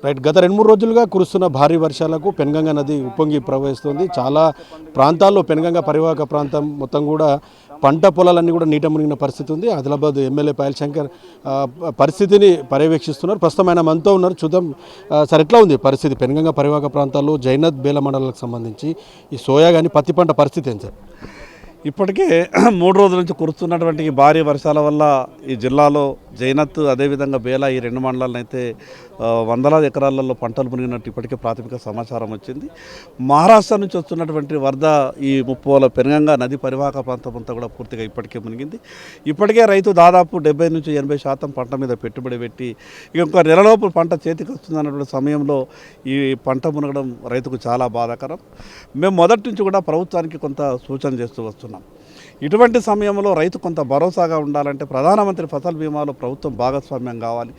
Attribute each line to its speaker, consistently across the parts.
Speaker 1: Right. గత 2-3 రోజులుగా కురుస్తున్న భారీ వర్షాలకు పెన్గంగ నది ఉప్పొంగి ప్రవహిస్తుంది. చాలా ప్రాంతాల్లో పెన్గంగ పరివాహక ప్రాంతం మొత్తం కూడా పంట పొలాలన్నీ కూడా నీట మునిగిన పరిస్థితి ఉంది. ఆదిలాబాద్ ఎమ్మెల్యే పాయల్ శంకర్ పరిస్థితిని పర్యవేక్షిస్తున్నారు. ప్రస్తుతం ఆయన మనతో ఉన్నారు. చూద్దాం సార్, ఎట్లా ఉంది పరిస్థితి పెన్గంగ పరివాహక ప్రాంతాల్లో జైనత్ బేల మండలాలకు సంబంధించి ఈ సోయా కానీ పత్తి పంట పరిస్థితి ఏంటి సార్?
Speaker 2: ఇప్పటికే 3 రోజుల నుంచి కురుస్తున్నటువంటి ఈ భారీ వర్షాల వల్ల ఈ జిల్లాలో జైనత్ అదేవిధంగా బేలా ఈ 2 మండలాలను అయితే వందలాది ఎకరాలలో పంటలు మునిగినట్టు ఇప్పటికే ప్రాథమిక సమాచారం వచ్చింది. మహారాష్ట్ర నుంచి వస్తున్నటువంటి వరద ఈ ముప్పోల పెనుగంగ నది పరివాహక ప్రాంతం అంతా కూడా పూర్తిగా ఇప్పటికే మునిగింది. ఇప్పటికే రైతు దాదాపు 70-80% పంట మీద పెట్టుబడి పెట్టి ఇంకొక నెలలోపు పంట చేతికి వస్తుందన్నటువంటి సమయంలో ఈ పంట మునగడం రైతుకు చాలా బాధాకరం. మేము మొదటి నుంచి కూడా ప్రభుత్వానికి కొంత సూచన చేస్తూ వస్తున్నాం. ఇటువంటి సమయంలో రైతు కొంత భరోసాగా ఉండాలంటే ప్రధానమంత్రి ఫసల్ బీమాలో ప్రభుత్వం భాగస్వామ్యం కావాలి.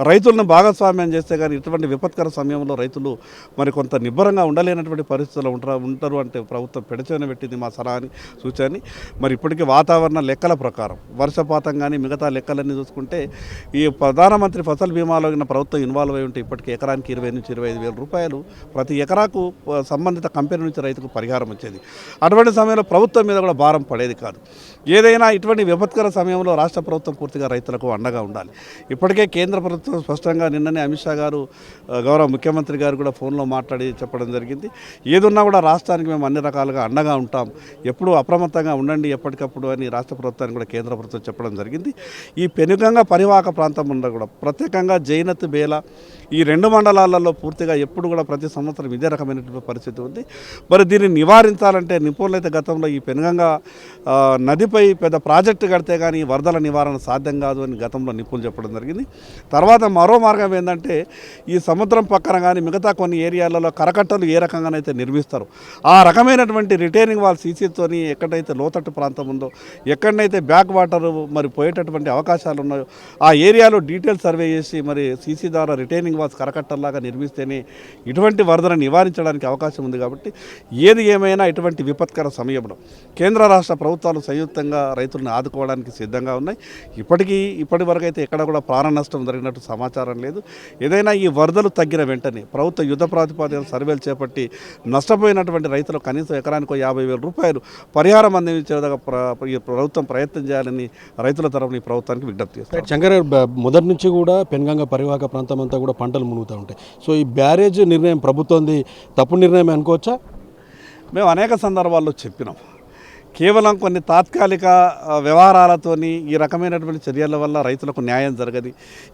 Speaker 2: రైతులను భాగస్వామ్యం చేస్తే కానీ ఇటువంటి విపత్కర సమయంలో రైతులు మరి కొంత నిబ్బరంగా ఉండలేనటువంటి పరిస్థితుల్లో ఉంటారు అంటే ప్రభుత్వం పెడచెవిన పెట్టింది మా సలహాని సూచనని. మరి ఇప్పటికీ వాతావరణ లెక్కల ప్రకారం వర్షపాతం కానీ మిగతా లెక్కలన్నీ చూసుకుంటే ఈ ప్రధానమంత్రి ఫసల్ బీమాలో ప్రభుత్వం ఇన్వాల్వ్ అయి ఉంటే ఇప్పటికీ ఎకరానికి 20,000-25,000 రూపాయలు ప్రతి ఎకరాకు సంబంధిత కంపెనీ నుంచి రైతుకు పరిహారం వచ్చేది. అటువంటి సమయంలో ప్రభుత్వం మీద కూడా భారం పడేది కాదు. ఏదైనా ఇటువంటి విపత్కర సమయంలో రాష్ట్ర ప్రభుత్వం పూర్తిగా రైతులకు అండగా ఉండాలి. ఇప్పటికే కేంద్ర ప్రభుత్వం స్పష్టంగా నిన్ననే అమిత్ షా గారు గౌరవ ముఖ్యమంత్రి గారు కూడా ఫోన్లో మాట్లాడి చెప్పడం జరిగింది. ఏదున్నా కూడా రాష్ట్రానికి మేము అన్ని రకాలుగా అండగా ఉంటాం, ఎప్పుడూ అప్రమత్తంగా ఉండండి ఎప్పటికప్పుడు అని రాష్ట్ర ప్రభుత్వానికి కూడా కేంద్ర ప్రభుత్వం చెప్పడం జరిగింది. ఈ పెనుగంగ పరివాహక ప్రాంతం ఉన్న కూడా ప్రత్యేకంగా జైనత్ బేలా ఈ 2 మండలాలలో పూర్తిగా ఎప్పుడు కూడా ప్రతి సంవత్సరం ఇదే రకమైనటువంటి పరిస్థితి ఉంది. మరి దీన్ని నివారించాలంటే నిపుణులైతే గతంలో ఈ పెనుగంగ నదిపై పెద్ద ప్రాజెక్టు కడితే కానీ వరదల నివారణ సాధ్యం కాదు అని గతంలో నిపుణులు చెప్పడం జరిగింది. తర్వాత మరో మార్గం ఏంటంటే ఈ సముద్రం పక్కన కానీ మిగతా కొన్ని ఏరియాలలో కరకట్టలు ఏ రకంగానైతే నిర్మిస్తారు ఆ రకమైనటువంటి రిటైనింగ్ వాల్ సీసీతోని ఎక్కడైతే లోతట్టు ప్రాంతం ఉందో ఎక్కడైతే బ్యాక్ వాటర్ మరి పోయేటటువంటి అవకాశాలు ఉన్నాయో ఆ ఏరియాలో డీటెయిల్ సర్వే చేసి మరి సీసీ ద్వారా రిటైనింగ్ వాల్స్ కరకట్టల్లాగా నిర్మిస్తేనే ఇటువంటి వరదలను నివారించడానికి అవకాశం ఉంది. కాబట్టి ఏది ఏమైనా ఇటువంటి విపత్కర సమయంలో కేంద్ర రాష్ట్ర ప్రభుత్వాలు సంయుక్తంగా రైతులను ఆదుకోవడానికి సిద్ధంగా ఉన్నాయి. ఇప్పటి వరకు అయితే ఎక్కడ కూడా ప్రాణ నష్టం జరిగినట్టు సమాచారం లేదు. ఏదైనా ఈ వరదలు తగ్గిన వెంటనే ప్రభుత్వ యుద్ధ ప్రాతిపదికన సర్వేలు చేపట్టి నష్టపోయినటువంటి రైతులకు కనీసం ఎకరానికి 50,000 రూపాయలు పరిహారం అందించేదాకా ప్రభుత్వం ప్రయత్నం చేయాలని రైతుల తరఫున ఈ ప్రభుత్వానికి విజ్ఞప్తి చేస్తారు.
Speaker 1: శంకర్, మొదటి నుంచి కూడా పెన్గంగ పరివాహక ప్రాంతం అంతా కూడా పంటలు మునుగుతూ ఉంటాయి. సో ఈ బ్యారేజ్ నిర్ణయం ప్రభుత్వంది తప్పు నిర్ణయం అనుకోవచ్చా?
Speaker 2: మేము అనేక సందర్భాల్లో చెప్పినాం. కేవలం కొన్ని తాత్కాలిక వ్యవహారాలతోని ఈ రకమైనటువంటి చర్యల వల్ల రైతులకు న్యాయం జరగదు.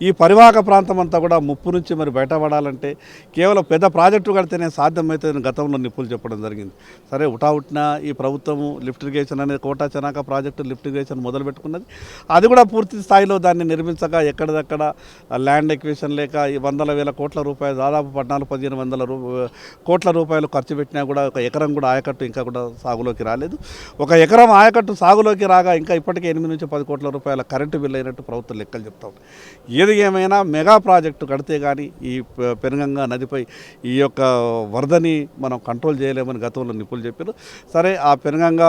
Speaker 2: ఈ పరివాహక ప్రాంతం అంతా కూడా ముప్పు నుంచి మరి బయటపడాలంటే కేవలం పెద్ద ప్రాజెక్టు కడితేనే సాధ్యమవుతుందని గతంలో నిపుణులు చెప్పడం జరిగింది. సరే, ఉటావుట్న ఈ ప్రభుత్వము లిఫ్ట్ ఇరిగేషన్ అనేది Kota Chanaka project lift irrigation మొదలు పెట్టుకున్నది. అది కూడా పూర్తి స్థాయిలో దాన్ని నిర్మించక ఎక్కడిదక్కడ ల్యాండ్ ఎక్విజిషన్ లేక ఈ 100,000 కోట్ల రూపాయలు దాదాపు 14,000-15,000 కోట్ల రూపాయలు ఖర్చు పెట్టినా కూడా ఒక ఎకరం కూడా ఆయకట్టు ఇంకా కూడా సాగులోకి రాలేదు. ఒక ఎకరం ఆయకట్టు సాగులోకి రాగా ఇంకా ఇప్పటికే 8-10 కోట్ల రూపాయల కరెంటు బిల్లు అయినట్టు ప్రభుత్వం లెక్కలు చెప్తా ఉంది. ఏది ఏమైనా మెగా ప్రాజెక్టు కడితే కానీ ఈ పెనుగంగ నదిపై ఈ యొక్క వరదని మనం కంట్రోల్ చేయలేమని గతంలో నిపుణులు చెప్పారు. సరే, ఆ పెనుగంగ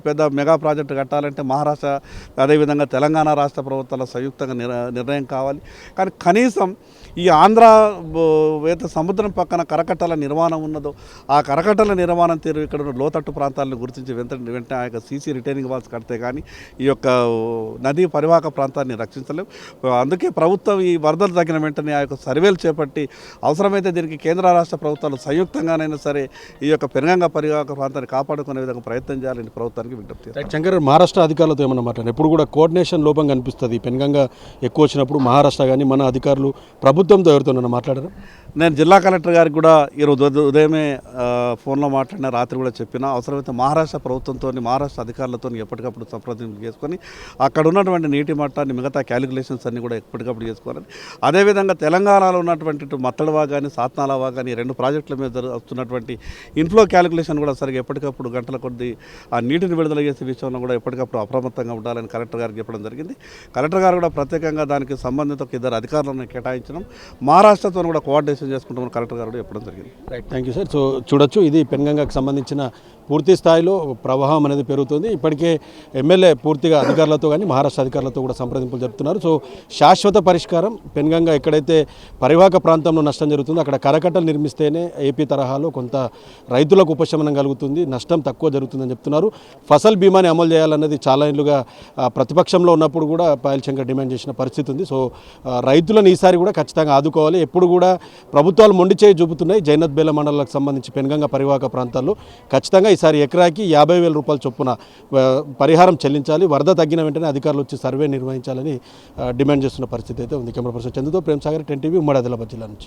Speaker 2: పెద్ద మెగా ప్రాజెక్టు కట్టాలంటే మహారాష్ట్ర అదేవిధంగా తెలంగాణ రాష్ట్ర ప్రభుత్వాల సంయుక్తంగా నిర్ణయం కావాలి. కానీ కనీసం ఈ ఆంధ్ర ఏదైతే సముద్రం పక్కన కరకట్టల నిర్మాణం ఉన్నదో ఆ కరకట్టల నిర్మాణం తీరు ఇక్కడ లోతట్టు ప్రాంతాలను గుర్తించి వెంటనే ఆ యొక్క సీసీ రిటైనింగ్ వాల్స్ కడితే కానీ ఈ యొక్క నదీ పరివాహక ప్రాంతాన్ని రక్షించలేము. అందుకే ప్రభుత్వం ఈ వరదలు తగ్గిన వెంటనే ఆ యొక్క సర్వేలు చేపట్టి అవసరమైతే దీనికి కేంద్ర రాష్ట్ర ప్రభుత్వాలు సంయుక్తంగానైనా సరే ఈ యొక్క పెనుగంగ పరివాహక ప్రాంతాన్ని కాపాడుకునే విధంగా ప్రయత్నం చేయాలని ప్రభుత్వానికి విజ్ఞప్తి చేస్తారు.
Speaker 1: శంకర్, మహారాష్ట్ర అధికారులతో ఏమన్నా మాట్లాడారు? ఎప్పుడు కూడా కోఆర్డినేషన్ లోపం కనిపిస్తుంది. పెనుగంగ ఎక్కువ వచ్చినప్పుడు మహారాష్ట్ర కానీ మన అధికారులు ప్రభుత్వంతో ఎవరితోనన్నా మాట్లాడారు?
Speaker 2: నేను జిల్లా కలెక్టర్ గారికి కూడా ఈరోజు ఉదయమే ఫోన్లో మాట్లాడిన, రాత్రి కూడా చెప్పిన అవసరమైతే మహారాష్ట్ర ప్రభుత్వంతో మహారాష్ట్ర అధికారులతో ఎప్పటికప్పుడు సంప్రదింపులు చేసుకొని అక్కడ ఉన్నటువంటి నీటి మట్టాన్ని మిగతా క్యాలిక్యులేషన్స్ అన్నీ కూడా ఎప్పటికప్పుడు చేసుకోవాలని, అదేవిధంగా తెలంగాణలో ఉన్నటువంటి మత్తడవా కానీ సాత్నాలవా కానీ 2 ప్రాజెక్టుల మీద వస్తున్నటువంటి ఇన్ఫ్లో క్యాలిక్యులేషన్ కూడా సరిగ్గా ఎప్పటికప్పుడు గంటల కొద్దీ ఆ నీటిని విడుదల చేసే విషయంలో కూడా ఎప్పటికప్పుడు అప్రమత్తంగా ఉండాలని కలెక్టర్ గారికి చెప్పడం జరిగింది. కలెక్టర్ గారు కూడా ప్రత్యేకంగా దానికి సంబంధిత 2 అధికారులను కేటాయించడం, మహారాష్ట్రతో కూడా కోఆర్డినేషన్ చేసుకుంటామని కలెక్టర్ గారు చెప్పడం జరిగింది.
Speaker 1: Right, thank you sir. So చూడొచ్చు, ఇది పెనుగంగకు సంబంధించిన పూర్తి స్థాయిలో ప్రవాహం అనేది పెరుగుతుంది. ఇప్పటికే ఎమ్మెల్యే పూర్తిగా అధికారులతో కానీ మహారాష్ట్ర అధికారులతో కూడా సంప్రదింపులు జరుపుతున్నారు. సో శాశ్వత పరిష్కారం పెన్గంగా ఎక్కడైతే పరివాహక ప్రాంతంలో నష్టం జరుగుతుందో అక్కడ కరకట్టలు నిర్మిస్తేనే ఏపీ తరహాలో కొంత రైతులకు ఉపశమనం కలుగుతుంది, నష్టం తక్కువ జరుగుతుందని చెప్తున్నారు. ఫసల్ బీమాని అమలు చేయాలన్నది చాలా ఏళ్ళుగా ప్రతిపక్షంలో ఉన్నప్పుడు కూడా పాయల్ శంకర్ డిమాండ్ చేసిన పరిస్థితి ఉంది. సో రైతులను ఈసారి కూడా ఖచ్చితంగా ఆదుకోవాలి. ఎప్పుడు కూడా ప్రభుత్వాలు మొండి చేయి చూపుతున్నాయి. జైనత్ బేల మండలాలకు సంబంధించి పెన్గంగా పరివాహక ప్రాంతాల్లో ఖచ్చితంగా ఈసారి ఎకరాకి 50,000 రూపాయల చొప్పున పరిహారం చెల్లించాలి. వరద తగ్గిన వెంటనే అధికారులు వచ్చి సర్వే నిర్వహించాలని డిమాండ్ చేస్తున్న పరిస్థితి అయితే ఉంది. కెమెరా పర్సన్ చందుతో ప్రేమ్ సాగర్, 10 టీవీ, ఉమ్మడి ఆదిలాబాద్ జిల్లా నుంచి.